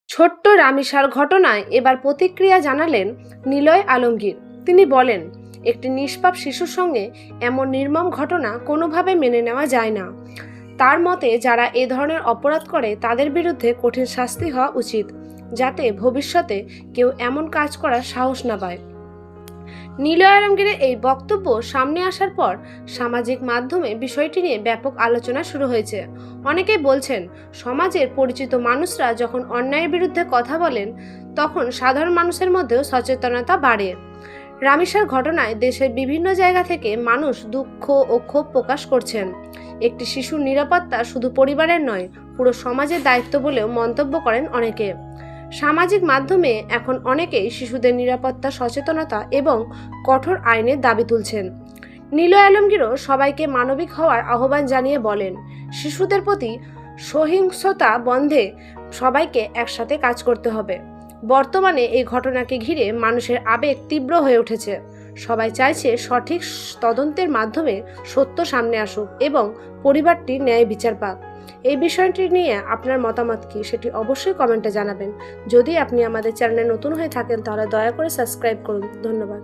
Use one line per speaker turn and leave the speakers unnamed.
ছোট্ট রামিসার ঘটনায় এবার প্রতিক্রিয়া জানালেন নিলয় আলমগীর। তিনি বলেন, একটি নিষ্পাপ শিশুর সঙ্গে এমন নির্মম ঘটনা কোনোভাবে মেনে নেওয়া যায় না। তার মতে, যারা এ ধরনের অপরাধ করে তাদের বিরুদ্ধে কঠিন শাস্তি হওয়া উচিত, যাতে ভবিষ্যতে কেউ এমন কাজ করার সাহস না পায়। নিলয় আলমগীরের এই বক্তব্য সামনে আসার পর সামাজিক মাধ্যমে বিষয়টি নিয়ে ব্যাপক আলোচনা শুরু হয়েছে। অনেকেই বলছেন, সমাজের পরিচিত মানুষরা যখন অন্যায়ের বিরুদ্ধে কথা বলেন, তখন সাধারণ মানুষের মধ্যেও সচেতনতা বাড়ে। রামিসার ঘটনায় দেশের বিভিন্ন জায়গা থেকে মানুষ দুঃখ ও ক্ষোভ প্রকাশ করছেন। একটি শিশুর নিরাপত্তা শুধু পরিবারের নয়, পুরো সমাজের দায়িত্ব বলেও মন্তব্য করেন অনেকে। সামাজিক মাধ্যমে এখন অনেকেই শিশুদের নিরাপত্তা, সচেতনতা এবং কঠোর আইনের দাবি তুলছেন। নিলয় আলমগীরও সবাইকে মানবিক হওয়ার আহ্বান জানিয়ে বলেন, শিশুদের প্রতি সহিংসতা বন্ধে সবাইকে একসাথে কাজ করতে হবে। বর্তমানে এই ঘটনাকে ঘিরে মানুষের আবেগ তীব্র হয়ে উঠেছে। সবাই চাইছে সঠিক তদন্তের মাধ্যমে সত্য সামনে আসুক এবং পরিবারটি ন্যায় বিচার পাক। এই বিষয়টি নিয়ে আপনার মতামত কি, সেটি অবশ্যই কমেন্টে জানাবেন। যদি আপনি আমাদের চ্যানেলে নতুন হয়ে থাকেন তাহলে দয়া করে সাবস্ক্রাইব করুন। ধন্যবাদ।